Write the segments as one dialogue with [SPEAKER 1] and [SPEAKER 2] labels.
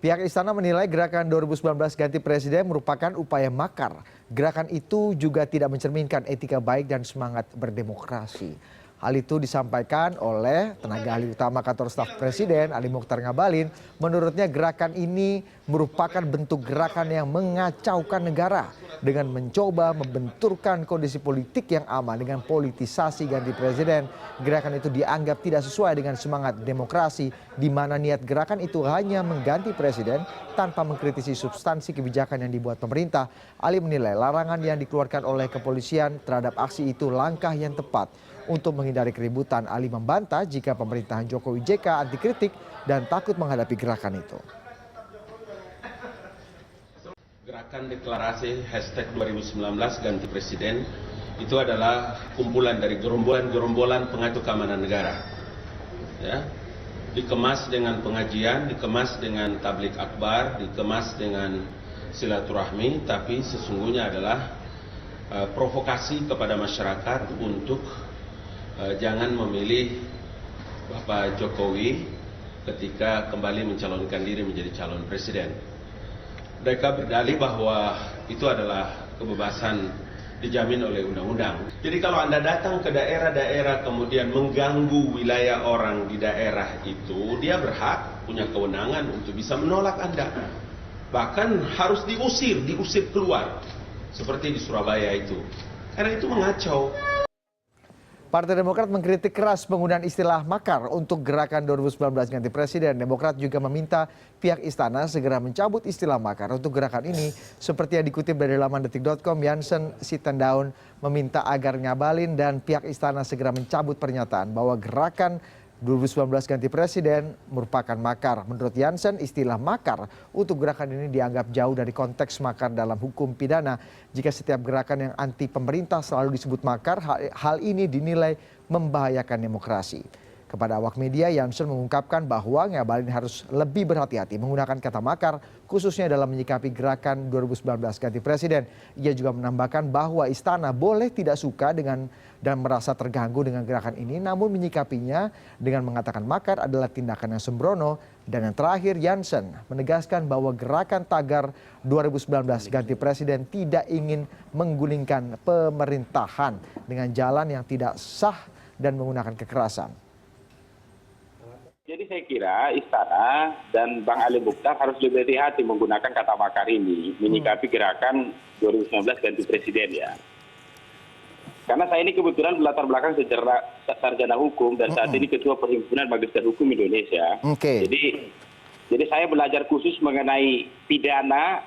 [SPEAKER 1] Pihak istana menilai gerakan 2019 ganti presiden merupakan upaya makar. Gerakan itu juga tidak mencerminkan etika baik dan semangat berdemokrasi. Hal itu disampaikan oleh tenaga ahli utama kantor staf presiden, Ali Mokhtar Ngabalin. Menurutnya gerakan ini merupakan bentuk gerakan yang mengacaukan negara dengan mencoba membenturkan kondisi politik yang aman dengan politisasi ganti presiden. Gerakan itu dianggap tidak sesuai dengan semangat demokrasi, di mana niat gerakan itu hanya mengganti presiden tanpa mengkritisi substansi kebijakan yang dibuat pemerintah. Ali menilai larangan yang dikeluarkan oleh kepolisian terhadap aksi itu langkah yang tepat. Untuk menghindari keributan, Ali membantah jika pemerintahan Jokowi JK anti kritik dan takut menghadapi gerakan itu.
[SPEAKER 2] Gerakan deklarasi hashtag 2019 ganti presiden itu adalah kumpulan dari gerombolan-gerombolan pengacau keamanan negara. Ya, dikemas dengan pengajian, dikemas dengan tablik akbar, dikemas dengan silaturahmi, tapi sesungguhnya adalah provokasi kepada masyarakat untuk jangan memilih Bapak Jokowi ketika kembali mencalonkan diri menjadi calon presiden. Mereka berdalih bahwa itu adalah kebebasan dijamin oleh undang-undang. Jadi kalau Anda datang ke daerah-daerah kemudian mengganggu wilayah orang di daerah itu, dia berhak, punya kewenangan untuk bisa menolak Anda. Bahkan harus diusir keluar. Seperti di Surabaya itu. Karena itu mengacau.
[SPEAKER 1] Partai Demokrat mengkritik keras penggunaan istilah makar untuk gerakan 2019 ganti presiden. Demokrat juga meminta pihak istana segera mencabut istilah makar untuk gerakan ini. Seperti yang dikutip dari laman detik.com, Jansen Sitendaun meminta agar Ngabalin dan pihak istana segera mencabut pernyataan bahwa gerakan 2019 ganti presiden merupakan makar. Menurut Jansen, istilah makar untuk gerakan ini dianggap jauh dari konteks makar dalam hukum pidana. Jika setiap gerakan yang anti pemerintah selalu disebut makar, hal ini dinilai membahayakan demokrasi. Kepada awak media, Jansen mengungkapkan bahwa Ngabalin harus lebih berhati-hati menggunakan kata makar, khususnya dalam menyikapi gerakan 2019 ganti presiden. Ia juga menambahkan bahwa istana boleh tidak suka dengan dan merasa terganggu dengan gerakan ini, namun menyikapinya dengan mengatakan makar adalah tindakan yang sembrono. Dan yang terakhir, Jansen menegaskan bahwa gerakan tagar 2019 ganti presiden tidak ingin menggulingkan pemerintahan dengan jalan yang tidak sah dan menggunakan kekerasan.
[SPEAKER 3] Jadi saya kira istana dan Bang Ali Mokhtar harus lebih hati-hati menggunakan kata makar ini menyikapi gerakan 2019 ganti presiden ya. Karena saya ini kebetulan berlatar belakang sarjana hukum dan saat ini ketua Perhimpunan Magister Hukum Indonesia. Jadi saya belajar khusus mengenai pidana,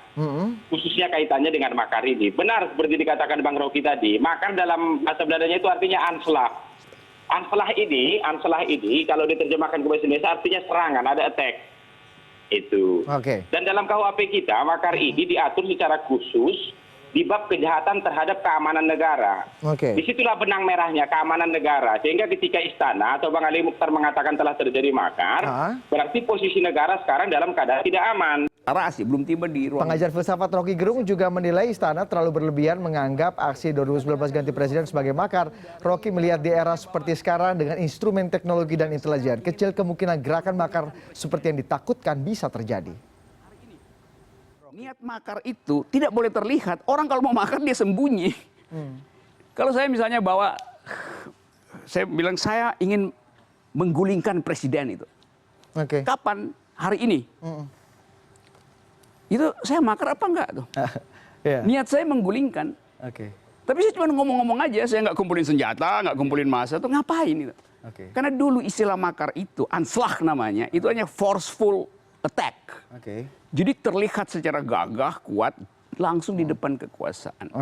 [SPEAKER 3] khususnya kaitannya dengan makar ini. Benar seperti dikatakan Bang Rocky tadi, makar dalam bahasa Belandanya itu artinya anslag. Anslag ini kalau diterjemahkan ke bahasa Indonesia artinya serangan, ada attack. Itu. Dan dalam KUHP kita, makar ini diatur secara khusus di bab kejahatan terhadap keamanan negara. Disitulah benang merahnya, keamanan negara. Sehingga ketika istana atau Bang Ali Mokhtar mengatakan telah terjadi makar, berarti posisi negara sekarang dalam keadaan tidak aman.
[SPEAKER 4] Belum tiba di ruang.
[SPEAKER 1] Pengajar filsafat Rocky Gerung juga menilai istana terlalu berlebihan menganggap aksi 2019 ganti presiden sebagai makar. Rocky melihat di era seperti sekarang dengan instrumen teknologi dan intelijen, kecil kemungkinan gerakan makar seperti yang ditakutkan bisa terjadi.
[SPEAKER 4] Niat makar itu tidak boleh terlihat. Orang kalau mau makar dia sembunyi. Kalau saya misalnya saya bilang saya ingin menggulingkan presiden itu. Kapan? Hari ini. Itu saya makar apa enggak tuh? Niat saya menggulingkan. Tapi saya cuma ngomong-ngomong aja, saya nggak kumpulin senjata, nggak kumpulin massa, tuh ngapain itu? Karena dulu istilah makar itu, anslag namanya, itu hanya forceful attack. Jadi terlihat secara gagah, kuat, langsung di depan kekuasaan.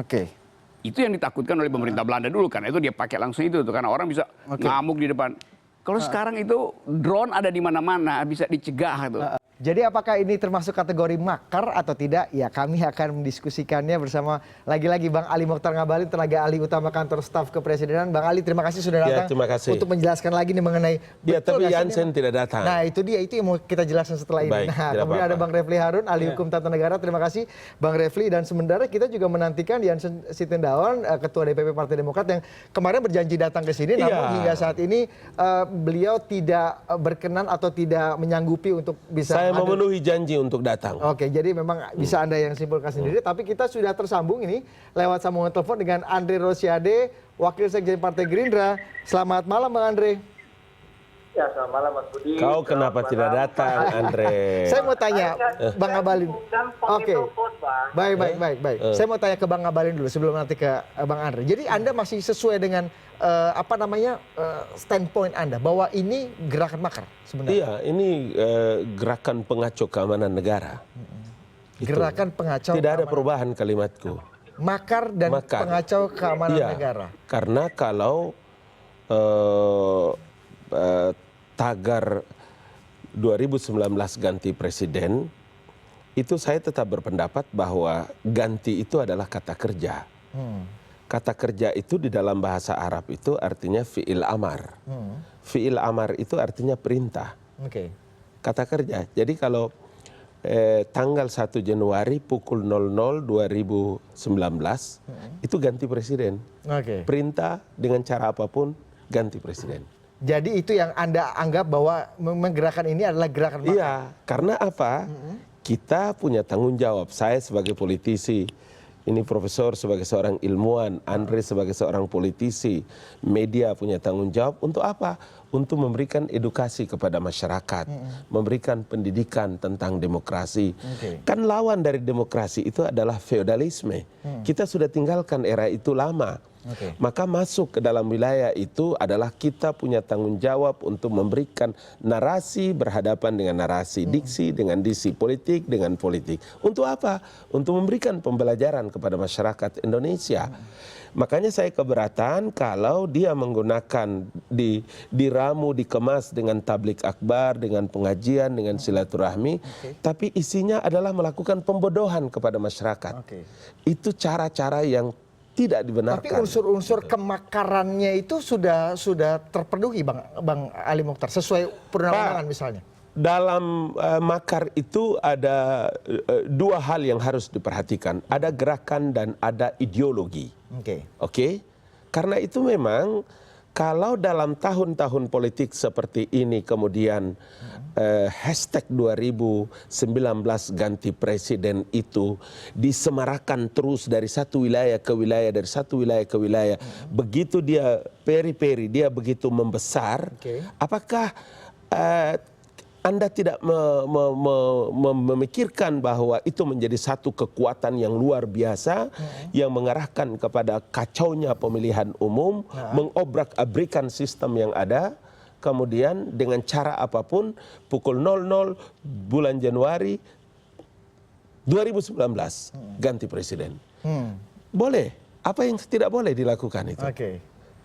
[SPEAKER 4] Itu yang ditakutkan oleh pemerintah Belanda dulu, karena itu dia pakai langsung itu, karena orang bisa ngamuk di depan. Kalau sekarang itu drone ada di mana-mana, bisa dicegah tuh.
[SPEAKER 1] Jadi apakah ini termasuk kategori makar atau tidak? Ya kami akan mendiskusikannya bersama lagi-lagi Bang Ali Mokhtar Ngabalin, tenaga ahli utama kantor staf kepresidenan. Bang Ali, terima kasih sudah datang untuk menjelaskan lagi nih mengenai
[SPEAKER 5] tapi Jansen tidak datang.
[SPEAKER 1] Nah itu dia, itu yang mau kita jelaskan setelah ini. Nah kemudian ada Bang Refli Harun, ahli hukum tata negara. Terima kasih Bang Refli. Dan sementara kita juga menantikan Jansen Sitendaun, ketua DPP Partai Demokrat yang kemarin berjanji datang ke sini, namun hingga saat ini beliau tidak berkenan atau tidak menyanggupi untuk bisa
[SPEAKER 5] Saya memenuhi janji untuk datang.
[SPEAKER 1] Oke, jadi memang bisa Anda yang simpulkan sendiri, tapi kita sudah tersambung ini lewat sambungan telepon dengan Andre Rosiade, Wakil Sekjen Partai Gerindra. Selamat malam Bang Andre.
[SPEAKER 6] Ya, selamat malam Mas Budi.
[SPEAKER 5] Kau kenapa tidak datang, Andre?
[SPEAKER 1] Saya mau tanya Bang Ngabalin. Oke. Baik. Saya mau tanya ke Bang Ngabalin dulu sebelum nanti ke Bang Andre. Jadi Anda masih sesuai dengan standpoint Anda bahwa ini gerakan makar sebenarnya?
[SPEAKER 5] Iya, ini gerakan pengacau keamanan negara.
[SPEAKER 1] Gerakan pengacau.
[SPEAKER 5] Tidak ada perubahan kalimatku.
[SPEAKER 1] Makar dan pengacau keamanan negara.
[SPEAKER 5] Karena kalau tagar 2019 ganti presiden, itu saya tetap berpendapat bahwa ganti itu adalah kata kerja. Kata kerja itu di dalam bahasa Arab itu artinya fi'il amar. Fi'il amar itu artinya perintah. Kata kerja. Jadi kalau tanggal 1 Januari pukul 00 2019 itu ganti presiden. Perintah dengan cara apapun ganti presiden.
[SPEAKER 1] Jadi itu yang Anda anggap bahwa gerakan ini adalah gerakan makar?
[SPEAKER 5] Iya, karena apa? Kita punya tanggung jawab. Saya sebagai politisi, ini profesor sebagai seorang ilmuwan, Andre sebagai seorang politisi, media punya tanggung jawab untuk apa? Untuk memberikan edukasi kepada masyarakat, memberikan pendidikan tentang demokrasi. Kan lawan dari demokrasi itu adalah feodalisme. Kita sudah tinggalkan era itu lama. Maka masuk ke dalam wilayah itu adalah kita punya tanggung jawab untuk memberikan narasi berhadapan dengan narasi, diksi dengan diksi, politik dengan politik. Untuk apa? Untuk memberikan pembelajaran kepada masyarakat Indonesia. Makanya saya keberatan kalau dia menggunakan diramu, dikemas dengan tablik akbar, dengan pengajian, dengan silaturahmi, tapi isinya adalah melakukan pembodohan kepada masyarakat. Itu cara-cara yang tidak dibenarkan.
[SPEAKER 1] Tapi unsur-unsur kemakarannya itu sudah terpenuhi Bang Ali Mokhtar sesuai perundang-undangan misalnya.
[SPEAKER 5] Dalam makar itu ada dua hal yang harus diperhatikan. Ada gerakan dan ada ideologi. Oke? Karena itu memang kalau dalam tahun-tahun politik seperti ini kemudian hashtag 2019 ganti presiden itu disemarakan terus dari satu wilayah ke wilayah, dari satu wilayah ke wilayah. Begitu dia peri-peri, dia begitu membesar, apakah Anda tidak memikirkan bahwa itu menjadi satu kekuatan yang luar biasa yang mengarahkan kepada kacaunya pemilihan umum, mengobrak-abrikan sistem yang ada, kemudian dengan cara apapun pukul 00 bulan Januari 2019 ganti presiden. Boleh, apa yang tidak boleh dilakukan itu?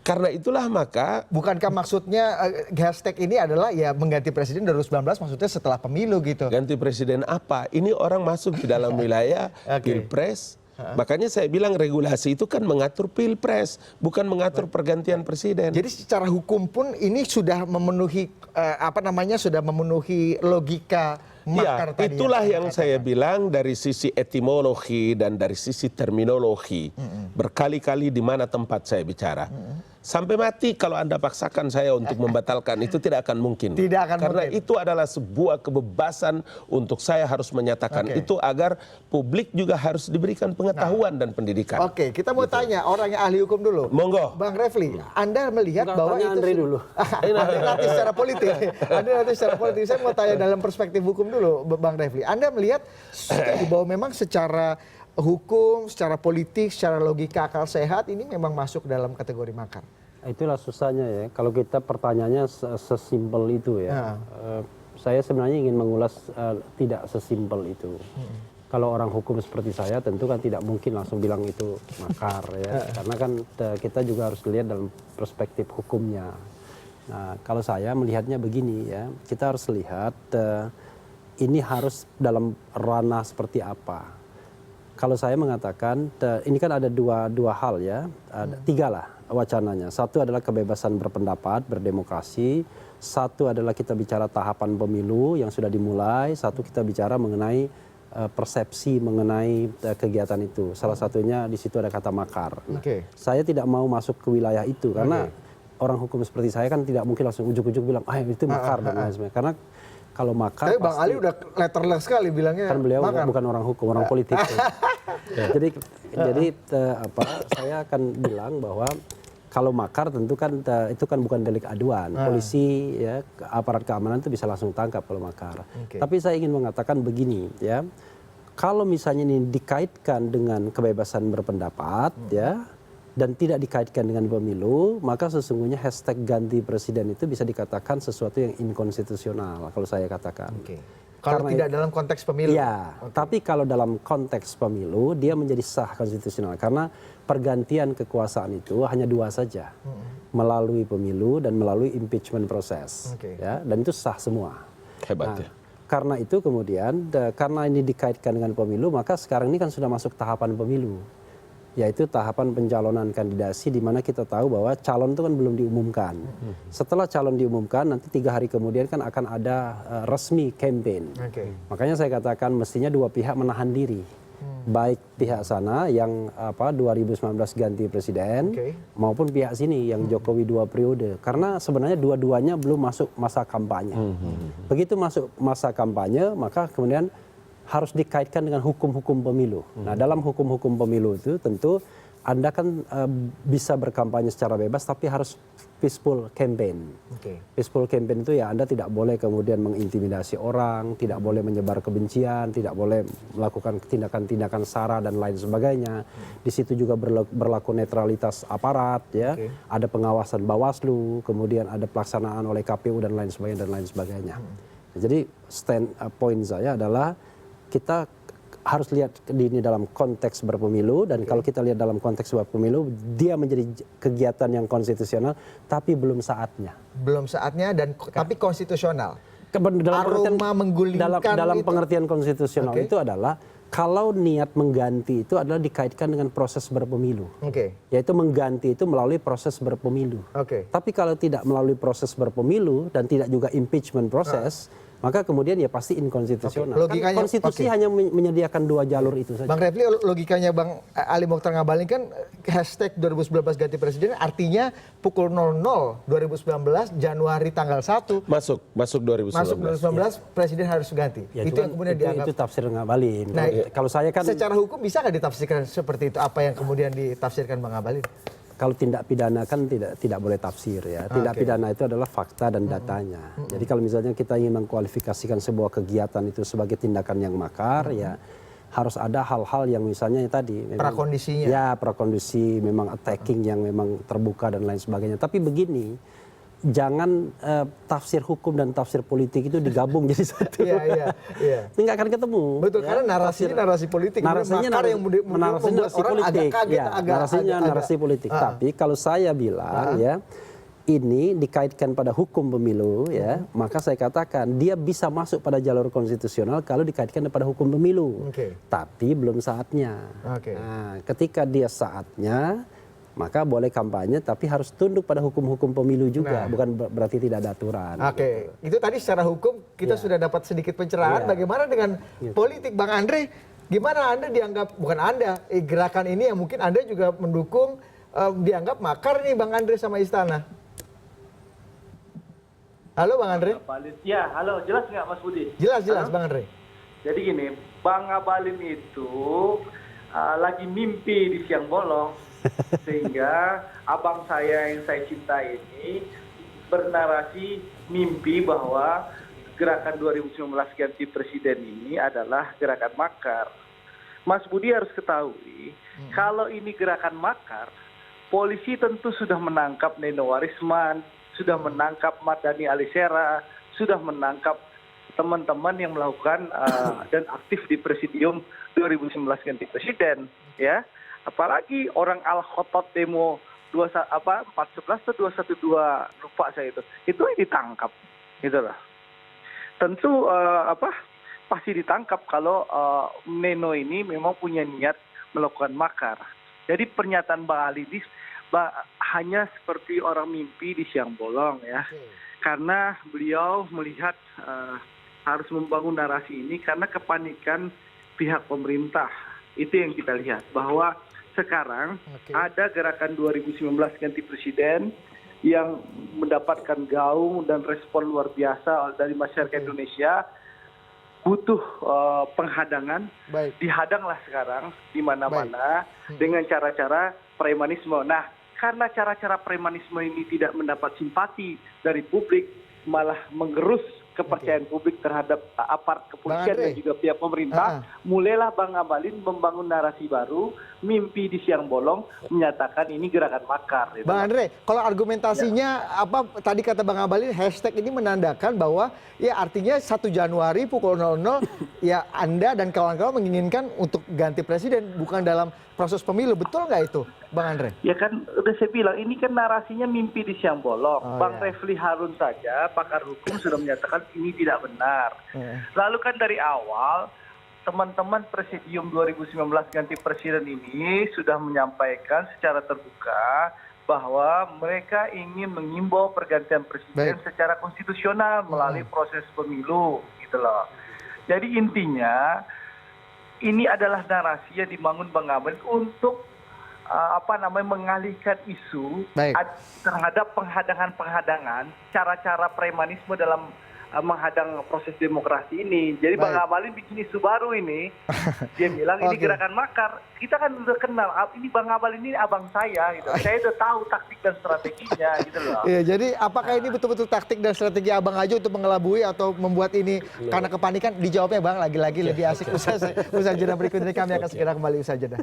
[SPEAKER 5] Karena itulah maka...
[SPEAKER 1] Bukankah maksudnya hashtag ini adalah ya mengganti presiden 2019 maksudnya setelah pemilu gitu?
[SPEAKER 5] Ganti presiden apa? Ini orang masuk di dalam wilayah pilpres. Makanya saya bilang regulasi itu kan mengatur pilpres, bukan mengatur pergantian presiden.
[SPEAKER 1] Jadi secara hukum pun ini sudah memenuhi sudah memenuhi logika makar tadi.
[SPEAKER 5] Itulah yang saya bilang dari sisi etimologi dan dari sisi terminologi. Berkali-kali di mana tempat saya bicara. Sampai mati kalau Anda paksakan saya untuk membatalkan itu tidak akan mungkin. Karena itu adalah sebuah kebebasan untuk saya harus menyatakan itu agar publik juga harus diberikan pengetahuan dan pendidikan.
[SPEAKER 1] Kita mau tanya orang yang ahli hukum dulu.
[SPEAKER 5] Monggo.
[SPEAKER 1] Bang Refli, Anda melihat bahwa itu
[SPEAKER 6] Andre dulu.
[SPEAKER 1] nanti secara politik. Saya mau tanya dalam perspektif hukum dulu, Bang Refli. Anda melihat bahwa memang secara hukum, secara politik, secara logika akal sehat ini memang masuk dalam kategori makar.
[SPEAKER 6] Itulah susahnya ya. Kalau kita pertanyaannya sesimpel itu ya. Saya sebenarnya ingin mengulas tidak sesimpel itu. Kalau orang hukum seperti saya tentu kan tidak mungkin langsung bilang itu makar ya. Karena kan kita juga harus lihat dalam perspektif hukumnya. Nah, kalau saya melihatnya begini ya. Kita harus lihat ini harus dalam ranah seperti apa. Kalau saya mengatakan ini kan ada dua hal ya, tiga lah wacananya. Satu adalah kebebasan berpendapat, berdemokrasi. Satu adalah kita bicara tahapan pemilu yang sudah dimulai. Satu kita bicara mengenai persepsi mengenai kegiatan itu. Salah satunya di situ ada kata makar. Nah, saya tidak mau masuk ke wilayah itu karena orang hukum seperti saya kan tidak mungkin langsung ujuk-ujuk bilang, itu makar dan lain sebagainya. Karena Kalau makar
[SPEAKER 1] tapi Bang Ali udah letterless sekali bilangnya.
[SPEAKER 6] Kan beliau
[SPEAKER 1] makar.
[SPEAKER 6] bukan orang hukum, orang politik. Jadi saya akan bilang bahwa kalau makar tentu kan itu kan bukan delik aduan. Polisi ya aparat keamanan itu bisa langsung tangkap kalau makar. Tapi saya ingin mengatakan begini ya. Kalau misalnya ini dikaitkan dengan kebebasan berpendapat ya dan tidak dikaitkan dengan pemilu, maka sesungguhnya hashtag ganti presiden itu bisa dikatakan sesuatu yang inkonstitusional kalau saya katakan.
[SPEAKER 1] Kalau tidak dalam konteks pemilu.
[SPEAKER 6] Ya, tapi kalau dalam konteks pemilu dia menjadi sah konstitusional karena pergantian kekuasaan itu hanya dua saja. Melalui pemilu dan melalui impeachment proses. Ya, dan itu sah semua.
[SPEAKER 5] Hebat ya.
[SPEAKER 6] Karena itu kemudian karena ini dikaitkan dengan pemilu, maka sekarang ini kan sudah masuk tahapan pemilu. Yaitu tahapan pencalonan kandidasi di mana kita tahu bahwa calon itu kan belum diumumkan. Setelah calon diumumkan nanti 3 hari kemudian kan akan ada resmi campaign. Makanya saya katakan mestinya dua pihak menahan diri. Baik pihak sana yang 2019 ganti presiden maupun pihak sini yang Jokowi 2 periode. Karena sebenarnya dua-duanya belum masuk masa kampanye. Begitu masuk masa kampanye maka kemudian harus dikaitkan dengan hukum-hukum pemilu. Nah, dalam hukum-hukum pemilu itu tentu Anda kan bisa berkampanye secara bebas tapi harus peaceful campaign. Peaceful campaign itu ya Anda tidak boleh kemudian mengintimidasi orang, tidak boleh menyebar kebencian, tidak boleh melakukan tindakan-tindakan sara dan lain sebagainya. Di situ juga berlaku netralitas aparat ya. Ada pengawasan Bawaslu, kemudian ada pelaksanaan oleh KPU dan lain sebagainya. Jadi point saya adalah kita harus lihat ini dalam konteks berpemilu dan kalau kita lihat dalam konteks berpemilu dia menjadi kegiatan yang konstitusional tapi belum saatnya.
[SPEAKER 1] Belum saatnya dan tapi konstitusional.
[SPEAKER 6] Dalam pengertian konstitusional itu adalah kalau niat mengganti itu adalah dikaitkan dengan proses berpemilu. Yaitu mengganti itu melalui proses berpemilu. Tapi kalau tidak melalui proses berpemilu dan tidak juga impeachment proses maka kemudian ya pasti inkonstitusional. Kan konstitusi hanya menyediakan 2 jalur itu saja.
[SPEAKER 1] Bang Refli, logikanya Bang Ali Mokhtar Ngabalin kan hashtag 2019 ganti presiden artinya pukul 00 2019 Januari tanggal 1.
[SPEAKER 5] Masuk 2019.
[SPEAKER 1] Masuk 2019 presiden harus ganti.
[SPEAKER 6] Ya,
[SPEAKER 1] itu yang kemudian dianggap.
[SPEAKER 6] Itu tafsir Ngabalin.
[SPEAKER 1] Nah,
[SPEAKER 6] kalau saya kan
[SPEAKER 1] secara hukum bisa nggak ditafsirkan seperti itu apa yang kemudian ditafsirkan Bang Ngabalin?
[SPEAKER 6] Kalau tindak pidana kan tidak boleh tafsir ya. Tindak pidana itu adalah fakta dan datanya. Jadi kalau misalnya kita ingin mengkualifikasikan sebuah kegiatan itu sebagai tindakan yang makar ya harus ada hal-hal yang misalnya tadi memang,
[SPEAKER 1] prakondisinya.
[SPEAKER 6] Ya, prakondisi memang attacking yang memang terbuka dan lain sebagainya. Tapi begini, jangan tafsir hukum dan tafsir politik itu digabung jadi satu.
[SPEAKER 1] Iya.
[SPEAKER 6] Ini nggak akan ketemu.
[SPEAKER 1] Betul, karena narasi politik.
[SPEAKER 6] Narasinya narasi politik. Tapi kalau saya bilang ya, ini dikaitkan pada hukum pemilu ya, maka saya katakan dia bisa masuk pada jalur konstitusional kalau dikaitkan pada hukum pemilu. Tapi belum saatnya. Nah, ketika dia saatnya maka boleh kampanye tapi harus tunduk pada hukum-hukum pemilu juga, bukan berarti tidak ada aturan.
[SPEAKER 1] Itu tadi secara hukum kita sudah dapat sedikit pencerahan. Bagaimana dengan politik, Bang Andre? Gimana Anda dianggap, bukan Anda, gerakan ini yang mungkin Anda juga mendukung, dianggap makar nih Bang Andre sama Istana? Halo Bang Andre?
[SPEAKER 7] Ya, halo, jelas nggak Mas Budi?
[SPEAKER 1] Jelas Bang Andre.
[SPEAKER 7] Jadi gini, Bang Ngabalin itu lagi mimpi di siang bolong. Sehingga abang saya yang saya cinta ini bernarasi mimpi bahwa gerakan 2019 ganti presiden ini adalah gerakan makar. Mas Budi harus ketahui, kalau ini gerakan makar, polisi tentu sudah menangkap Neno Warisman, sudah menangkap Mardhani Alisera, sudah menangkap teman-teman yang melakukan dan aktif di presidium 2019 ganti presiden, ya. Apalagi orang Al-Khotot demo 411 atau 212 lupa saya itu ditangkap, gitu loh. Tentu pasti ditangkap kalau Neno ini memang punya niat melakukan makar. Jadi pernyataan Bang Ali ini hanya seperti orang mimpi di siang bolong ya, karena beliau melihat harus membangun narasi ini karena kepanikan pihak pemerintah. Itu yang kita lihat bahwa sekarang ada gerakan 2019 ganti presiden yang mendapatkan gaung dan respon luar biasa dari masyarakat Indonesia, butuh penghadangan. Dihadanglah sekarang di mana-mana dengan cara-cara premanisme. Nah, karena cara-cara premanisme ini tidak mendapat simpati dari publik, malah menggerus kepercayaan publik terhadap aparat kepolisian dan juga pihak pemerintah, mulailah Bang Abalin membangun narasi baru, mimpi di siang bolong, menyatakan ini gerakan makar. Gitu.
[SPEAKER 1] Bang Andre, kalau argumentasinya apa tadi kata Bang Abalin, hashtag ini menandakan bahwa ya artinya 1 Januari pukul 00 ya Anda dan kawan-kawan menginginkan untuk ganti presiden, bukan dalam proses pemilu. Betul nggak itu, Bang Andre?
[SPEAKER 7] Ya kan, udah saya bilang, ini kan narasinya mimpi di siang bolong. Bang Refli Harun saja, pakar hukum, sudah menyatakan ini tidak benar. Lalu kan dari awal, teman-teman Presidium 2019 ganti presiden ini sudah menyampaikan secara terbuka bahwa mereka ingin mengimbau pergantian presiden secara konstitusional melalui proses pemilu, gitu loh. Jadi intinya, ini adalah narasi yang dibangun Bang Abalin untuk mengalihkan isu terhadap penghadangan-penghadangan, cara-cara premanisme dalam menghadang proses demokrasi ini. Jadi Bang Abalin bikin isu baru ini. Dia bilang ini gerakan makar. Kita kan udah kenal, ini Bang Abalin ini abang saya gitu. Saya udah tahu taktik dan strateginya gitu loh.
[SPEAKER 1] Iya, jadi apakah ini betul-betul taktik dan strategi abang aja untuk mengelabui atau membuat ini karena kepanikan? Dijawabnya Bang, lagi-lagi lebih asik. Usaha jeda berikut ini kami akan segera kembali usaha jeda.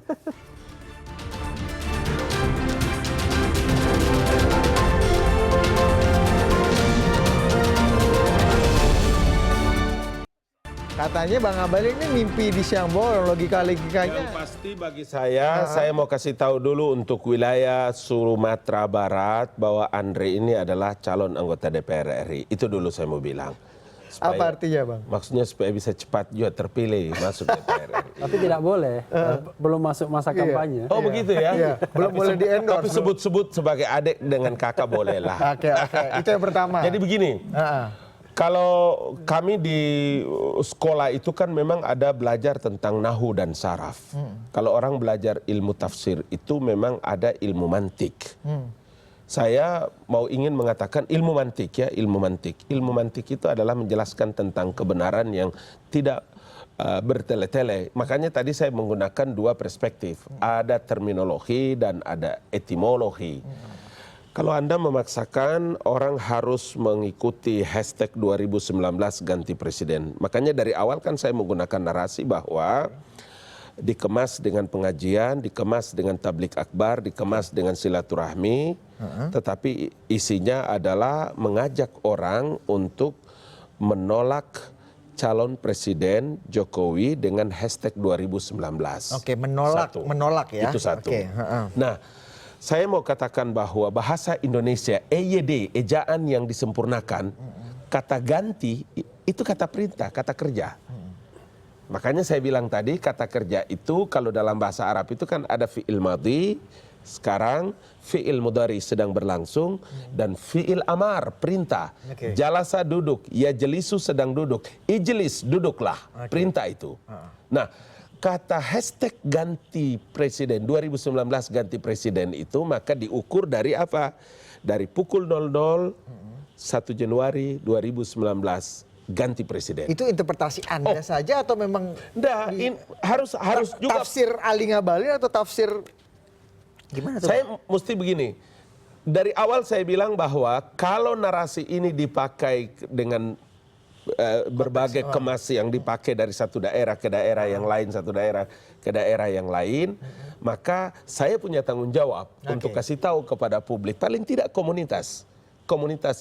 [SPEAKER 1] Katanya Bang Abalin ini mimpi di siang bolong, logikanya.
[SPEAKER 5] Yang pasti bagi saya mau kasih tahu dulu untuk wilayah Sumatera Barat bahwa Andre ini adalah calon anggota DPR RI. Itu dulu saya mau bilang.
[SPEAKER 1] Apa artinya Bang?
[SPEAKER 5] Maksudnya supaya bisa cepat juga terpilih masuk DPR RI.
[SPEAKER 6] Tapi tidak boleh, belum masuk masa kampanye.
[SPEAKER 5] Oh begitu ya?
[SPEAKER 1] Iya, belum boleh di-endorse.
[SPEAKER 5] Tapi sebut-sebut sebagai adik dengan kakak boleh lah.
[SPEAKER 1] Oke. Itu yang pertama.
[SPEAKER 5] Jadi begini. Kalau kami di sekolah itu kan memang ada belajar tentang nahu dan saraf. Kalau orang belajar ilmu tafsir itu memang ada ilmu mantik. Saya ingin mengatakan ilmu mantik ya, ilmu mantik. Ilmu mantik itu adalah menjelaskan tentang kebenaran yang tidak bertele-tele. Makanya tadi saya menggunakan 2 perspektif. Ada terminologi dan ada etimologi. Kalau Anda memaksakan orang harus mengikuti hashtag 2019 ganti presiden. Makanya dari awal kan saya menggunakan narasi bahwa dikemas dengan pengajian, dikemas dengan tablik akbar, dikemas dengan silaturahmi. Tetapi isinya adalah mengajak orang untuk menolak calon presiden Jokowi dengan hashtag 2019.
[SPEAKER 1] Oke, menolak ya.
[SPEAKER 5] Itu satu. Nah, saya mau katakan bahwa bahasa Indonesia EYD, ejaan yang disempurnakan, kata ganti itu kata perintah, kata kerja. Makanya saya bilang tadi kata kerja itu kalau dalam bahasa Arab itu kan ada fi'il madhi, sekarang fi'il mudhari sedang berlangsung, dan fi'il amar, perintah. Jalasa duduk, ya jelisu sedang duduk, ijlis duduklah, perintah itu. Nah, kata hashtag ganti presiden 2019 ganti presiden itu maka diukur dari apa? Dari pukul 00 1 Januari 2019 ganti presiden.
[SPEAKER 1] Itu interpretasi Anda saja atau memang
[SPEAKER 5] harus juga
[SPEAKER 1] tafsir Ali Ngabalin atau tafsir gimana tuh?
[SPEAKER 5] Saya mesti begini. Dari awal saya bilang bahwa kalau narasi ini dipakai dengan berbagai kemas yang dipakai dari satu daerah ke daerah yang lain, satu daerah ke daerah yang lain, maka saya punya tanggung jawab untuk kasih tahu kepada publik, paling tidak komunitas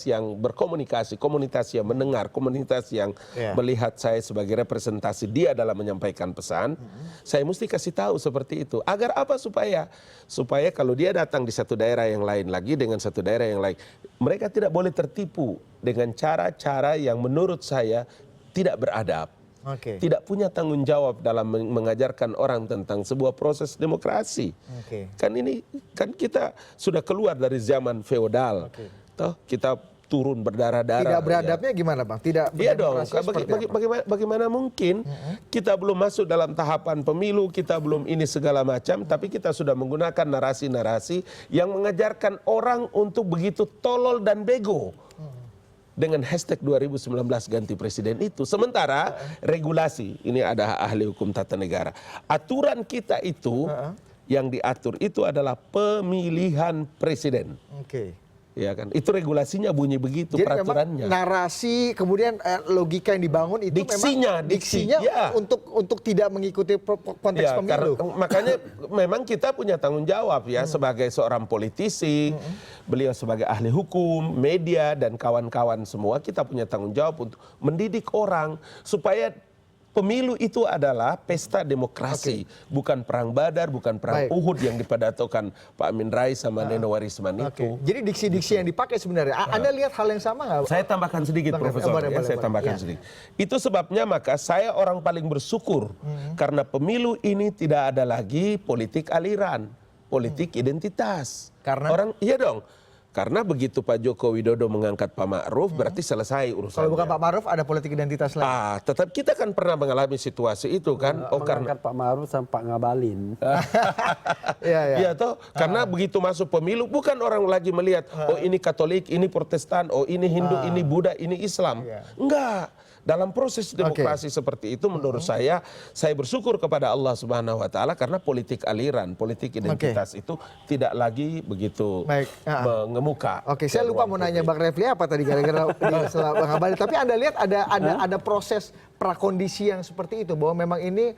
[SPEAKER 5] yang berkomunikasi, komunitas yang mendengar, komunitas yang melihat saya sebagai representasi dia dalam menyampaikan pesan, saya mesti kasih tahu seperti itu. Agar apa? Supaya kalau dia datang di satu daerah yang lain lagi dengan satu daerah yang lain, mereka tidak boleh tertipu dengan cara-cara yang menurut saya tidak beradab. Tidak punya tanggung jawab dalam mengajarkan orang tentang sebuah proses demokrasi. Kan kita sudah keluar dari zaman feodal. Toh kita turun berdarah-darah.
[SPEAKER 1] Tidak beradabnya gimana Bang? Tidak
[SPEAKER 5] Iya dong.
[SPEAKER 1] berdemokrasi seperti apa?
[SPEAKER 5] Bagaimana mungkin kita belum masuk dalam tahapan pemilu, kita belum ini segala macam, tapi kita sudah menggunakan narasi-narasi yang mengajarkan orang untuk begitu tolol dan bego. Dengan hashtag 2019 ganti presiden itu. Sementara regulasi, ini ada ahli hukum tata negara. Aturan kita itu yang diatur itu adalah pemilihan presiden.
[SPEAKER 1] Oke.
[SPEAKER 5] Ya kan, itu regulasinya bunyi begitu.
[SPEAKER 1] Jadi
[SPEAKER 5] peraturannya.
[SPEAKER 1] memang narasi kemudian logika yang dibangun itu
[SPEAKER 5] Diksinya,
[SPEAKER 1] memang diksinya
[SPEAKER 5] ya.
[SPEAKER 1] untuk tidak mengikuti konteks
[SPEAKER 5] Ya,
[SPEAKER 1] pemilu.
[SPEAKER 5] makanya memang kita punya tanggung jawab ya sebagai seorang politisi, beliau sebagai ahli hukum, media dan kawan-kawan semua, kita punya tanggung jawab untuk mendidik orang supaya pemilu itu adalah pesta demokrasi, bukan perang Badar, bukan perang Uhud yang dipadatokan Pak Amin Rais sama Neno Warisman itu.
[SPEAKER 1] Jadi diksi-diksi yang dipakai sebenarnya, Anda lihat hal yang sama nggak?
[SPEAKER 5] Saya tambahkan sedikit, Profesor. Saya tambahkan sedikit. Itu sebabnya maka saya orang paling bersyukur karena pemilu ini tidak ada lagi politik aliran, politik identitas.
[SPEAKER 1] Karena
[SPEAKER 5] orang, iya dong. Karena begitu Pak Joko Widodo mengangkat Pak Ma'ruf, berarti selesai urusannya.
[SPEAKER 1] Kalau bukan Pak Ma'ruf ada politik identitas lagi.
[SPEAKER 5] Tetap kita kan pernah mengalami situasi itu kan.
[SPEAKER 6] Mengangkat Pak Ma'ruf sama Pak Ngabalin.
[SPEAKER 5] Iya toh, karena begitu masuk pemilu bukan orang lagi melihat oh ini Katolik, ini Protestan, oh ini Hindu, ini Buddha, ini Islam. Enggak. Dalam proses demokrasi seperti itu menurut saya bersyukur kepada Allah Subhanahu wa taala karena politik aliran, politik identitas itu tidak lagi begitu mengemuka.
[SPEAKER 1] Saya lupa mau nanya Bang Refli apa tadi gara-gara setelah Bang Ngabalin, tapi Anda lihat ada proses prakondisi yang seperti itu bahwa memang ini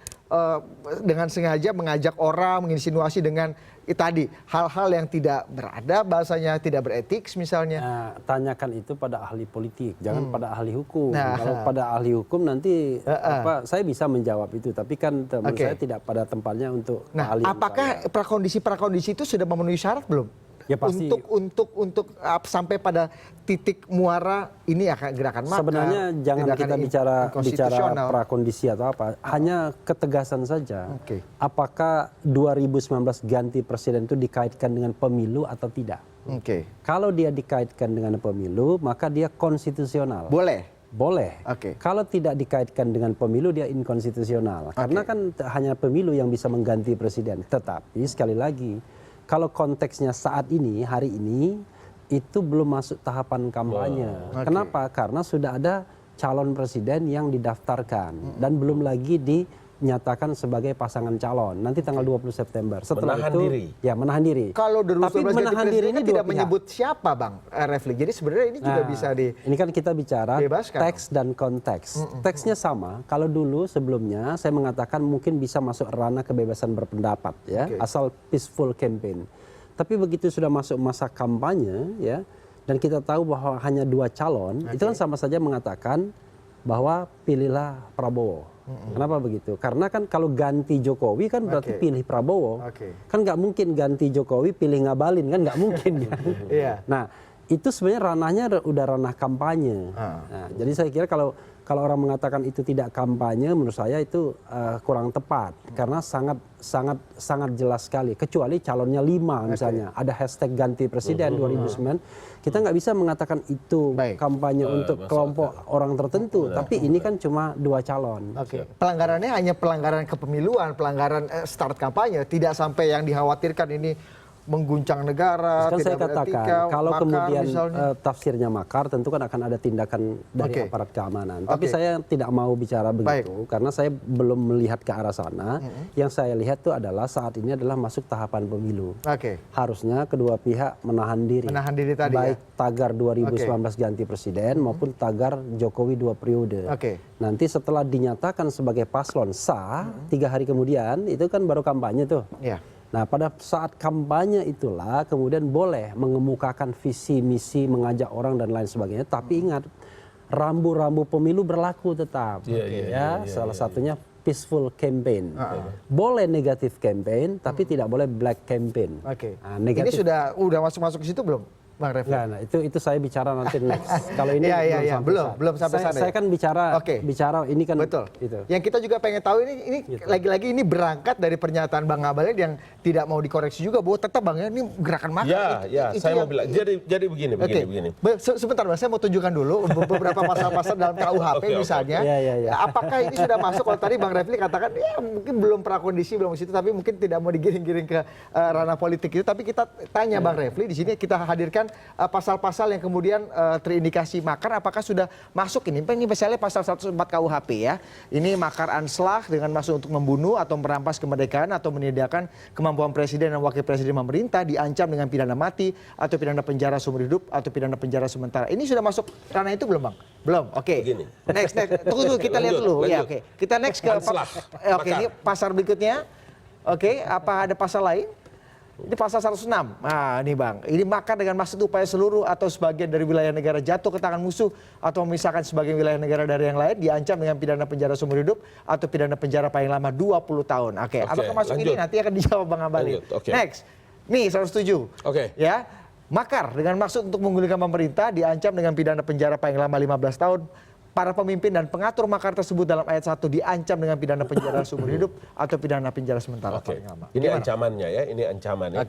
[SPEAKER 1] dengan sengaja mengajak orang, menginsinuasi dengan tadi hal-hal yang tidak beradab, bahasanya tidak beretik misalnya.
[SPEAKER 6] Tanyakan itu pada ahli politik, jangan pada ahli hukum. Kalau pada ahli hukum nanti saya bisa menjawab itu, tapi kan menurut saya tidak pada tempatnya untuk ahli.
[SPEAKER 1] Apakah prakondisi itu sudah memenuhi syarat belum?
[SPEAKER 6] Ya pasti.
[SPEAKER 1] Untuk sampai pada titik muara ini akan gerakan makar.
[SPEAKER 6] Sebenarnya jangan kita bicara prakondisi atau apa, hanya ketegasan saja. Apakah 2019 ganti presiden itu dikaitkan dengan pemilu atau tidak? Kalau dia dikaitkan dengan pemilu, maka dia konstitusional.
[SPEAKER 1] Boleh.
[SPEAKER 6] Kalau tidak dikaitkan dengan pemilu dia inkonstitusional. Karena kan hanya pemilu yang bisa mengganti presiden. Tetapi sekali lagi, kalau konteksnya saat ini, hari ini, itu belum masuk tahapan kampanye. Kenapa? Karena sudah ada calon presiden yang didaftarkan dan belum lagi dinyatakan sebagai pasangan calon. Nanti tanggal 20 September. Setelah
[SPEAKER 5] menahan
[SPEAKER 6] itu,
[SPEAKER 5] diri.
[SPEAKER 6] Ya menahan diri.
[SPEAKER 1] Kalau 2019
[SPEAKER 6] tapi menahan diri ini
[SPEAKER 1] tidak menyebut siapa Bang Refli. Jadi sebenarnya ini juga bisa
[SPEAKER 6] ini kan kita bicara
[SPEAKER 1] bebaskan.
[SPEAKER 6] teks dan konteks. Teksnya sama. Kalau dulu sebelumnya saya mengatakan mungkin bisa masuk ranah kebebasan berpendapat ya, asal peaceful campaign. Tapi begitu sudah masuk masa kampanye ya, dan kita tahu bahwa hanya 2 calon, itu kan sama saja mengatakan bahwa pilihlah Prabowo. Kenapa begitu? Karena kan kalau ganti Jokowi kan berarti pilih Prabowo. Kan nggak mungkin ganti Jokowi pilih Ngabalin, kan nggak mungkin. Nah itu sebenarnya ranahnya udah ranah kampanye. Nah, jadi saya kira kalau orang mengatakan itu tidak kampanye, menurut saya itu kurang tepat karena sangat jelas sekali. Kecuali calonnya 5 misalnya, ada hashtag ganti presiden 2009, kita nggak bisa mengatakan itu kampanye untuk kelompok orang tertentu. Tapi ini kan cuma 2 calon.
[SPEAKER 1] Pelanggarannya hanya pelanggaran kepemiluan, pelanggaran start kampanye, tidak sampai yang dikhawatirkan ini mengguncang negara,
[SPEAKER 6] kan
[SPEAKER 1] tidak
[SPEAKER 6] saya katakan
[SPEAKER 1] beretika,
[SPEAKER 6] kalau
[SPEAKER 1] makar,
[SPEAKER 6] kemudian
[SPEAKER 1] tafsirnya
[SPEAKER 6] makar tentu kan akan ada tindakan dari aparat keamanan. Tapi saya tidak mau bicara begitu karena saya belum melihat ke arah sana. Yang saya lihat itu adalah saat ini adalah masuk tahapan pemilu. Harusnya kedua pihak menahan diri.
[SPEAKER 1] Menahan diri tadi
[SPEAKER 6] baik tagar 2019 ganti presiden maupun tagar Jokowi 2 periode. Nanti setelah dinyatakan sebagai paslon sah 3 hari kemudian itu kan baru kampanye tuh. Nah pada saat kampanye itulah kemudian boleh mengemukakan visi misi, mengajak orang dan lain sebagainya. Tapi ingat rambu-rambu pemilu berlaku tetap. Salah satunya peaceful campaign. Boleh negatif campaign tapi tidak boleh black campaign.
[SPEAKER 1] Ini sudah masuk ke situ belum? Bang Refli?
[SPEAKER 6] Nah, itu saya bicara nanti next. Kalau ini
[SPEAKER 1] belum sampai sana.
[SPEAKER 6] Saya kan bicara ini kan.
[SPEAKER 1] Betul.
[SPEAKER 6] Itu.
[SPEAKER 1] Yang kita juga pengen tahu ini
[SPEAKER 6] Gitu.
[SPEAKER 1] lagi-lagi ini berangkat dari pernyataan Bang Ngabalin yang tidak mau dikoreksi juga bahwa tetap Bang ya ini gerakan makar.
[SPEAKER 5] Saya mau bilang. Jadi begini.
[SPEAKER 1] Sebentar Bang, saya mau tunjukkan dulu beberapa pasal-pasal dalam KUHP misalnya. Apakah ini sudah masuk? Kalau tadi Bang Refli katakan ya mungkin belum prakondisi belum situ, tapi mungkin tidak mau digiring-giring ke ranah politik itu. Tapi kita tanya Bang Refli, di sini kita hadirkan pasal-pasal yang kemudian terindikasi makar, apakah sudah masuk ini? Ini misalnya pasal 104 KUHP ya. Ini makar anslag dengan maksud untuk membunuh atau merampas kemerdekaan atau menyediakan kemampuan presiden dan wakil presiden memerintah diancam dengan pidana mati atau pidana penjara seumur hidup atau pidana penjara sementara. Ini sudah masuk ranah itu belum Bang? Belum. Oke. Next. Tunggu kita lihat dulu. Ya, oke. Kita next ke ini pasal berikutnya. Oke, apa ada pasal lain? Ini pasal 106. Nah, ini Bang. Ini makar dengan maksud upaya seluruh atau sebagian dari wilayah negara jatuh ke tangan musuh atau memisahkan sebagian wilayah negara dari yang lain diancam dengan pidana penjara seumur hidup atau pidana penjara paling lama 20 tahun. Oke, apakah masuk ini nanti akan dijawab Bang Ngabalin. Next. Nih 107. Ya. Makar dengan maksud untuk menggulingkan pemerintah diancam dengan pidana penjara paling lama 15 tahun. Para pemimpin dan pengatur makar tersebut dalam ayat 1 diancam dengan pidana penjara seumur hidup atau pidana penjara sementara paling lama.
[SPEAKER 5] Ini ancamannya ya, ini ancamannya.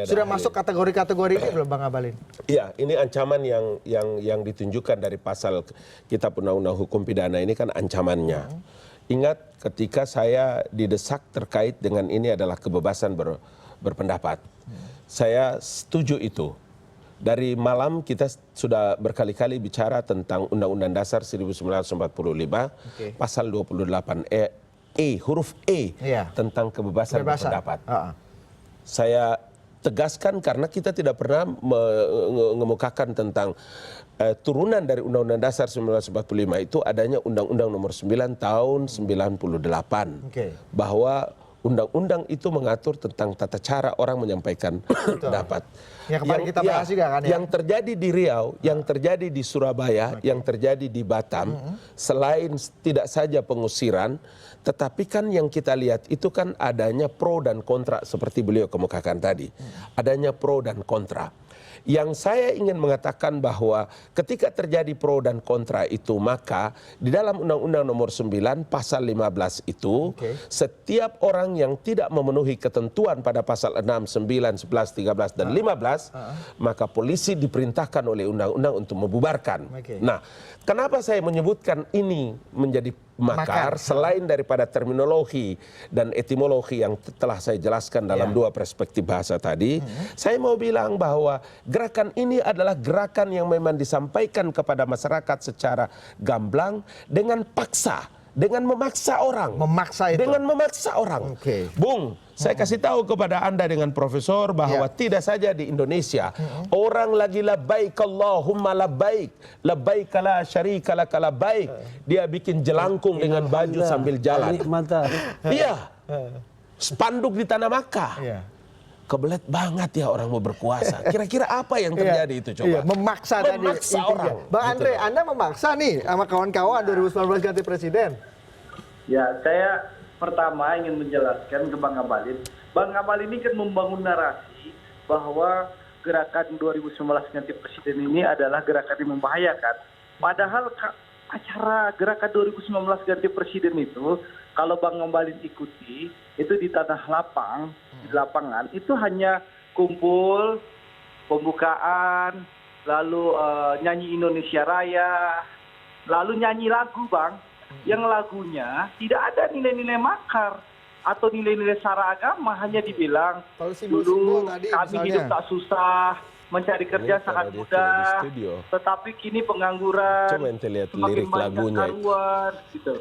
[SPEAKER 1] Sudah masuk kategori-kategori ini belum Bang Ngabalin?
[SPEAKER 5] Iya, ini ancaman yang ditunjukkan dari pasal Kitab Undang-Undang Hukum Pidana ini kan ancamannya. Ingat ketika saya didesak terkait dengan ini adalah kebebasan berpendapat. Saya setuju itu. Dari malam kita sudah berkali-kali bicara tentang Undang-Undang Dasar 1945, pasal 28 huruf E tentang kebebasan berpendapat. Saya tegaskan karena kita tidak pernah mengemukakan tentang turunan dari Undang-Undang Dasar 1945 itu adanya Undang-Undang Nomor 9 tahun 98 bahwa undang-undang itu mengatur tentang tata cara orang menyampaikan pendapat. Yang terjadi di Riau, yang terjadi di Surabaya, yang terjadi di Batam, selain tidak saja pengusiran, tetapi kan yang kita lihat itu kan adanya pro dan kontra seperti beliau kemukakan tadi. Adanya pro dan kontra. Yang saya ingin mengatakan bahwa ketika terjadi pro dan kontra itu, maka di dalam Undang-Undang Nomor 9 pasal 15 itu setiap orang yang tidak memenuhi ketentuan pada pasal 6, 9, 11, 13 dan 15 maka polisi diperintahkan oleh undang-undang untuk membubarkan. Nah, kenapa saya menyebutkan ini menjadi makar selain daripada terminologi dan etimologi yang telah saya jelaskan dalam dua perspektif bahasa tadi, saya mau bilang bahwa gerakan ini adalah gerakan yang memang disampaikan kepada masyarakat secara gamblang dengan paksa, dengan memaksa orang. Dengan memaksa orang. Bung, saya kasih tahu kepada Anda dengan profesor bahwa tidak saja di Indonesia orang lagi labbaik Allahumma labbaik, labbaik la syarika lak labbaik, dia bikin jelangkung dengan baju sambil jalan. Iya. Spanduk di Tanah Makkah. Kebelet banget ya orang mau berkuasa. Kira-kira apa yang terjadi itu coba?
[SPEAKER 1] Memaksa
[SPEAKER 5] orang.
[SPEAKER 1] Bang Andre, Anda memaksa nih sama kawan-kawan 2019 ganti presiden.
[SPEAKER 7] Ya, saya pertama ingin menjelaskan ke Bang Ngabalin. Bang Ngabalin ini kan membangun narasi bahwa gerakan 2019 ganti presiden ini adalah gerakan yang membahayakan. Padahal acara gerakan 2019 ganti presiden itu, kalau Bang Ngabalin ikuti, itu di tanah lapang, di lapangan, itu hanya kumpul, pembukaan, lalu nyanyi Indonesia Raya, lalu nyanyi lagu Bang. Yang lagunya tidak ada nilai-nilai makar atau nilai-nilai sara agama, hanya dibilang dulu kami hidup tak susah, mencari kerja sangat mudah, tetapi kini pengangguran, semakin banyak karuan, gitu.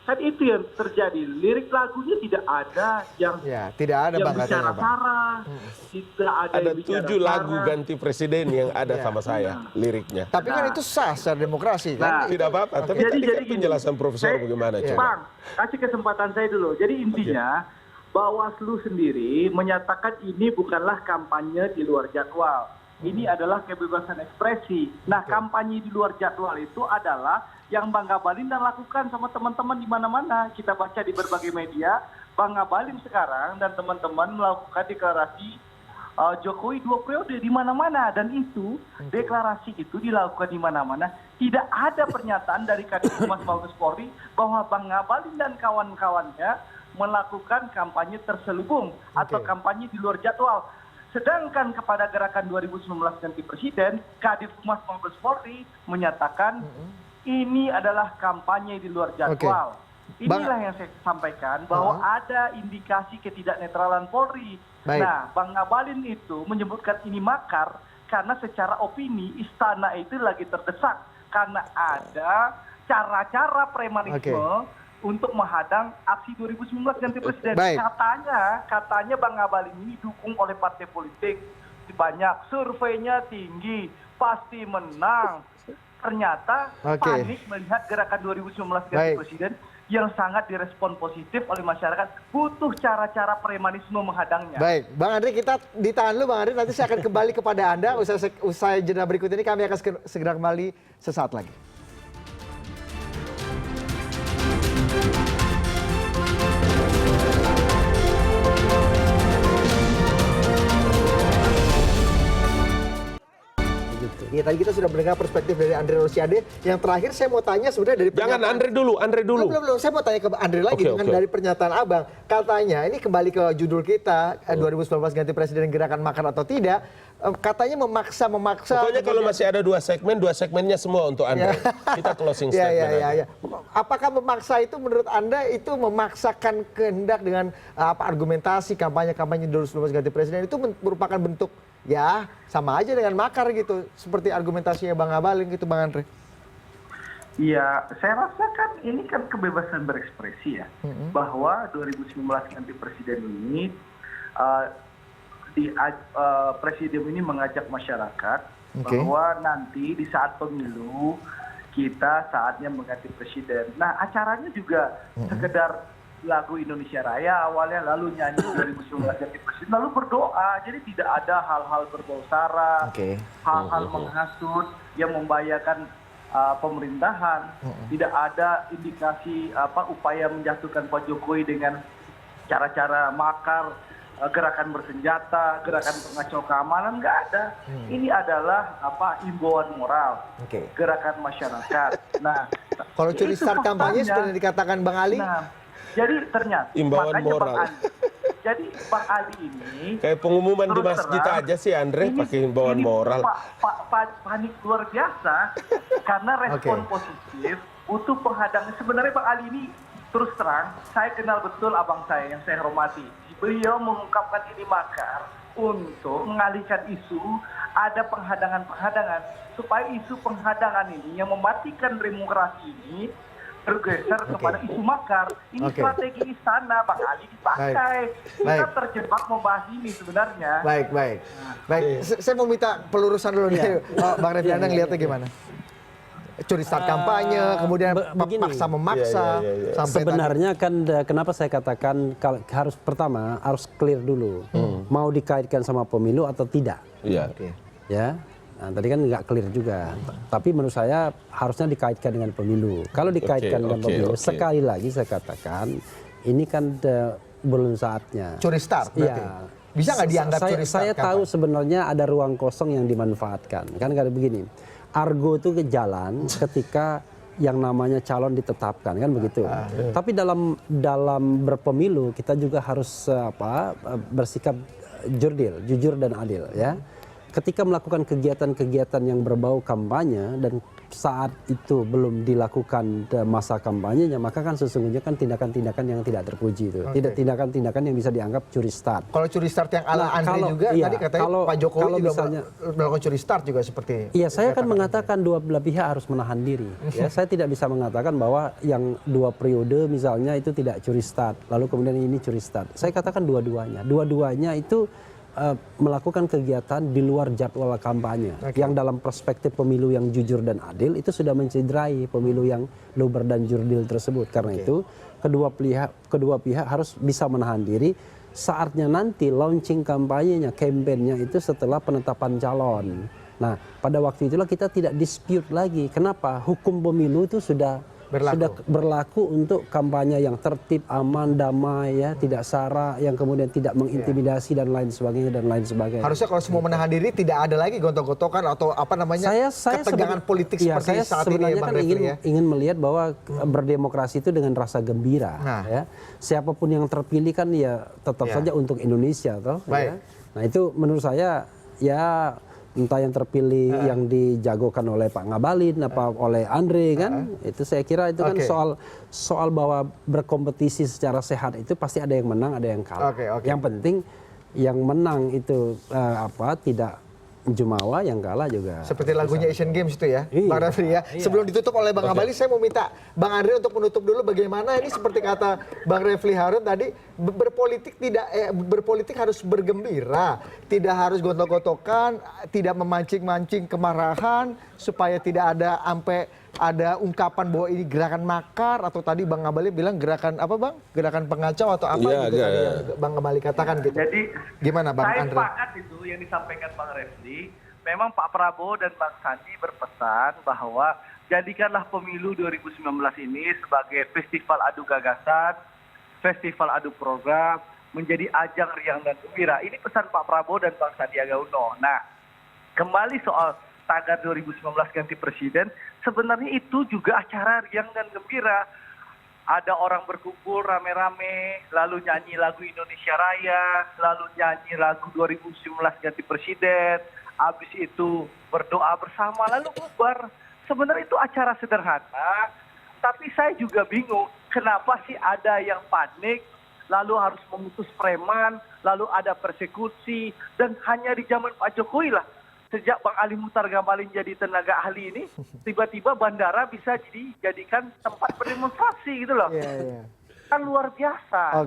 [SPEAKER 7] Kan itu yang terjadi. Lirik lagunya tidak ada yang
[SPEAKER 1] tidak ada
[SPEAKER 7] yang bicara sara, tidak ada yang bicara
[SPEAKER 5] 7 lagu ganti presiden yang ada sama saya liriknya.
[SPEAKER 1] Tapi kan itu sah secara demokrasi kan?
[SPEAKER 5] Tidak apa-apa. Tapi tadi kan penjelasan profesor bagaimana coba?
[SPEAKER 7] Bang, kasih kesempatan saya dulu. Jadi intinya Bawaslu sendiri menyatakan ini bukanlah kampanye di luar jadwal. Ini adalah kebebasan ekspresi. Nah, kampanye di luar jadwal itu adalah yang Bang Ngabalin dan lakukan sama teman-teman di mana-mana. Kita baca di berbagai media, Bang Ngabalin sekarang dan teman-teman melakukan deklarasi Jokowi 2 periode di mana-mana, dan itu deklarasi itu dilakukan di mana-mana. Tidak ada pernyataan dari Kadif Humas Mabes Polri bahwa Bang Ngabalin dan kawan-kawannya melakukan kampanye terselubung atau kampanye di luar jadwal. Sedangkan kepada gerakan 2019 ganti presiden, Kadif Humas Mabes Polri menyatakan ini adalah kampanye di luar jadwal. Inilah yang saya sampaikan, bahwa ada indikasi ketidaknetralan Polri. Nah, Bang Ngabalin itu menyebutkan ini makar karena secara opini istana itu lagi terdesak karena ada cara-cara premanisme untuk menghadang aksi 2019 ganti presiden. Katanya Bang Ngabalin ini didukung oleh partai politik banyak, surveinya tinggi, pasti menang. Ternyata panik melihat gerakan 2019 ganti presiden yang sangat direspon positif oleh masyarakat, butuh cara-cara premanisme menghadangnya.
[SPEAKER 1] Baik, Bang Andre, kita ditahan dulu Bang Andre, nanti saya akan kembali kepada Anda. Usai jeda berikut ini kami akan segera kembali sesaat lagi. Ya, tadi kita sudah mendengar perspektif dari Andre Rosiade. Yang terakhir saya mau tanya sebenarnya dari
[SPEAKER 5] Jangan Andre dulu.
[SPEAKER 1] Belum. Saya mau tanya ke Andre lagi dari pernyataan Abang. Katanya ini kembali ke judul kita 2019 ganti presiden gerakan makar atau tidak. Katanya memaksa.
[SPEAKER 5] Pokoknya kalau masih ada 2 segmennya semua untuk Andre. Kita closing statement.
[SPEAKER 1] Ya. Apakah memaksa itu menurut Anda itu memaksakan kehendak dengan argumentasi kampanye 2019 ganti presiden itu merupakan bentuk ya sama aja dengan makar gitu, seperti argumentasinya Bang Ngabalin gitu, Bang Andre?
[SPEAKER 7] Iya, saya rasa kan ini kan kebebasan berekspresi ya, bahwa 2019 ganti presiden ini presiden ini mengajak masyarakat bahwa nanti di saat pemilu kita saatnya mengganti presiden. Nah, acaranya juga sekedar lagu Indonesia Raya awalnya, lalu nyanyi 2019 ganti presiden, lalu berdoa. Jadi tidak ada hal-hal berbau sara, hal-hal menghasut yang membahayakan pemerintahan. Tidak ada indikasi upaya menjatuhkan Pak Jokowi dengan cara-cara makar, gerakan bersenjata, gerakan pengacau keamanan, nggak ada. Ini adalah imbauan moral, gerakan masyarakat. Nah,
[SPEAKER 1] kalau curi start kampanye seperti dikatakan Bang Ali.
[SPEAKER 7] Jadi ternyata
[SPEAKER 5] imbauan moral.
[SPEAKER 7] Jadi Bang Ali ini
[SPEAKER 5] kayak pengumuman di masjid aja sih Andre pakai imbauan moral.
[SPEAKER 7] Panik luar biasa karena respon positif butuh penghadang. Sebenarnya Bang Ali ini terus terang, saya kenal betul abang saya yang saya hormati. Beliau mengungkapkan ini makar untuk mengalihkan isu ada penghadangan-penghadangan supaya isu penghadangan ini yang mematikan demokrasi ini bergeser kepada isu makar. Ini strategi istana, Bang Ali dipakai. Kita terjebak membahas ini sebenarnya.
[SPEAKER 1] Baik. Saya mau minta pelurusan dulu nih. Bang Refli, Anda ngeliatnya gimana? Curi start kampanye, kemudian memaksa.
[SPEAKER 6] Sebenarnya kan kenapa saya katakan harus clear dulu. Mau dikaitkan sama pemilu atau tidak. Ya. Nah, tadi kan nggak clear juga. Tapi menurut saya harusnya dikaitkan dengan pemilu. Kalau dikaitkan dengan pemilu, sekali lagi saya katakan, ini kan belum saatnya.
[SPEAKER 1] Curi start berarti? Ya. Bisa nggak dianggap curi start?
[SPEAKER 6] Saya tahu sebenarnya ada ruang kosong yang dimanfaatkan. Kan kayak begini, argo itu ke jalan ketika yang namanya calon ditetapkan, kan begitu. Tapi dalam berpemilu, kita juga harus bersikap jujur dan adil, ya. Ketika melakukan kegiatan-kegiatan yang berbau kampanye dan saat itu belum dilakukan masa kampanyenya, maka kan sesungguhnya kan tindakan-tindakan yang tidak terpuji itu. Tidak tindakan-tindakan yang bisa dianggap curi start.
[SPEAKER 1] Kalau curi start yang ala Andre juga, tadi katanya Pak Jokowi juga melakukan curi start juga seperti.
[SPEAKER 6] Iya, saya akan mengatakan dua belah pihak harus menahan diri. Ya, saya tidak bisa mengatakan bahwa yang 2 periode misalnya itu tidak curi start, lalu kemudian ini curi start. Saya katakan dua-duanya. Dua-duanya itu melakukan kegiatan di luar jadwal kampanye yang dalam perspektif pemilu yang jujur dan adil itu sudah mencederai pemilu yang luber dan jurdil tersebut. Karena itu kedua pihak harus bisa menahan diri. Saatnya nanti launching kampanyenya, kampanyenya itu setelah penetapan calon. Nah, pada waktu itulah kita tidak dispute lagi. Kenapa? Hukum pemilu itu sudah sudah berlaku untuk kampanye yang tertib, aman, damai, ya, tidak sara, yang kemudian tidak mengintimidasi dan lain sebagainya.
[SPEAKER 1] Harusnya kalau semua menahan diri tidak ada lagi gontok-gontokan atau apa namanya ketegangan politik seperti saat ini, Bang Refli, ya.
[SPEAKER 6] Ingin melihat bahwa berdemokrasi itu dengan rasa gembira. Ya. Siapapun yang terpilih kan ya tetap saja untuk Indonesia, toh. Ya. Nah itu menurut saya ya. Entah yang terpilih yang dijagokan oleh Pak Ngabalin apa oleh Andre kan, itu saya kira itu kan soal bahwa berkompetisi secara sehat itu pasti ada yang menang ada yang kalah. Yang penting yang menang itu tidak jumawa, yang kalah juga.
[SPEAKER 1] Seperti lagunya Asian Games itu ya, Bang Refli ya. Sebelum ditutup oleh Bang Ngabalin, saya mau minta Bang Andre untuk menutup dulu bagaimana ini seperti kata Bang Refli Harun tadi, berpolitik harus bergembira, tidak harus gontok-gontokan, tidak memancing-mancing kemarahan supaya tidak ada ada ungkapan bahwa ini gerakan makar atau tadi Bang Ngabalin bilang gerakan apa Bang? Gerakan pengacau atau apa gitu tadi yang Bang Ngabalin katakan gitu.
[SPEAKER 7] Jadi
[SPEAKER 1] gimana Bang
[SPEAKER 7] saya
[SPEAKER 1] Andre?
[SPEAKER 7] sepakat itu yang disampaikan Bang Refli. Memang Pak Prabowo dan Bang Sandi berpesan bahwa jadikanlah pemilu 2019 ini sebagai festival adu gagasan, festival adu program, menjadi ajang riang dan gembira. Ini pesan Pak Prabowo dan Bang Sandiaga Uno. Nah, kembali soal tagar 2019 ganti presiden, sebenarnya itu juga acara riang dan gembira. Ada orang berkumpul rame-rame, lalu nyanyi lagu Indonesia Raya, lalu nyanyi lagu 2019 ganti presiden, habis itu berdoa bersama, lalu bubar. Sebenarnya itu acara sederhana, tapi saya juga bingung kenapa sih ada yang panik, lalu harus mengutus preman, lalu ada persekusi, dan hanya di zaman Pak Jokowi lah. Sejak Bang Ali Muhtar Ngabalin jadi tenaga ahli ini, tiba-tiba bandara bisa dijadikan tempat berdemonstrasi gitu loh. Kan luar biasa.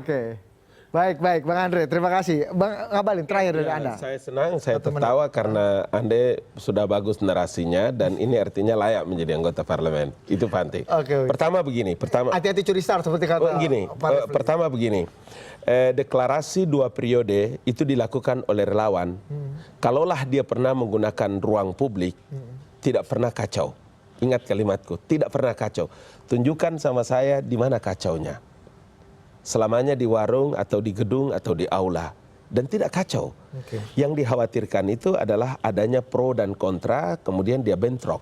[SPEAKER 1] Baik, Bang Andre, terima kasih. Bang Ngabalin, terakhir dari Anda.
[SPEAKER 5] Saya senang, saya tertawa karena Ande sudah bagus narasinya dan ini artinya layak menjadi anggota parlemen. Itu penting. Pertama begini.
[SPEAKER 1] Hati-hati curi star seperti kata
[SPEAKER 5] Pertama begini. Deklarasi 2 periode itu dilakukan oleh relawan. Kalaulah dia pernah menggunakan ruang publik, tidak pernah kacau. Ingat kalimatku, tidak pernah kacau. Tunjukkan sama saya di mana kacaunya. Selamanya di warung atau di gedung atau di aula. Dan tidak kacau. Yang dikhawatirkan itu adalah adanya pro dan kontra, kemudian dia bentrok.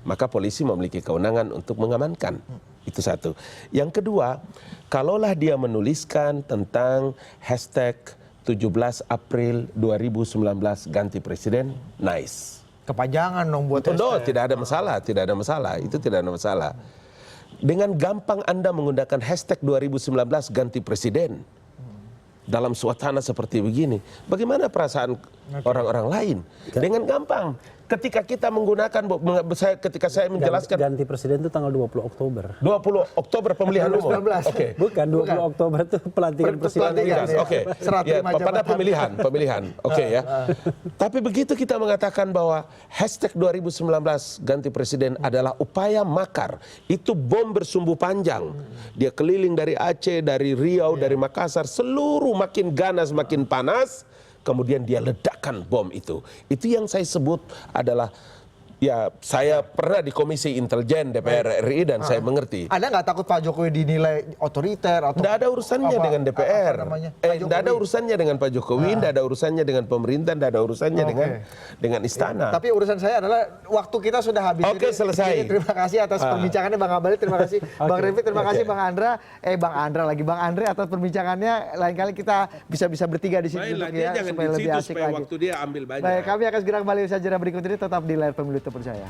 [SPEAKER 5] Maka polisi memiliki kewenangan untuk mengamankan. Itu satu. Yang kedua, kalaulah dia menuliskan tentang hashtag 17 April 2019 ganti presiden, nice.
[SPEAKER 1] Kepanjangan dong buat
[SPEAKER 5] tidak ada masalah, itu tidak ada masalah. Dengan gampang Anda menggunakan hashtag 2019 ganti presiden dalam suasana seperti begini. Bagaimana perasaan orang-orang lain? Dengan gampang. Ketika kita menggunakan, ketika saya menjelaskan.
[SPEAKER 6] Ganti presiden itu tanggal 20 Oktober.
[SPEAKER 5] 20 Oktober pemilihan umum.
[SPEAKER 6] Bukan, 20 Oktober itu pelantikan presiden.
[SPEAKER 5] Pada pemilihan. Ya. Tapi begitu kita mengatakan bahwa hashtag 2019 ganti presiden adalah upaya makar. Itu bom bersumbu panjang. Dia keliling dari Aceh, dari Riau, dari Makassar. Seluruh makin ganas, makin panas. Kemudian dia ledakan bom itu. Itu yang saya sebut adalah, ya saya pernah di Komisi Intelijen DPR RI dan saya mengerti.
[SPEAKER 1] Anda nggak takut Pak Jokowi dinilai otoriter? Atau
[SPEAKER 5] tidak ada urusannya dengan DPR. Tidak ada urusannya dengan Pak Jokowi, tidak ada urusannya dengan pemerintah, tidak ada urusannya dengan istana.
[SPEAKER 1] Tapi urusan saya adalah waktu kita sudah habis.
[SPEAKER 5] Selesai.
[SPEAKER 1] Terima kasih atas perbincangannya Bang Ngabalin, terima kasih Bang Refli, terima kasih Bang Andre atas perbincangannya. Lain kali kita bisa bertiga di sini supaya lebih asik lagi.
[SPEAKER 5] Waktu dia ambil banyak.
[SPEAKER 1] Baik, kami akan segera kembali usaha jeda berikut ini, tetap di layar pemilu terpercaya.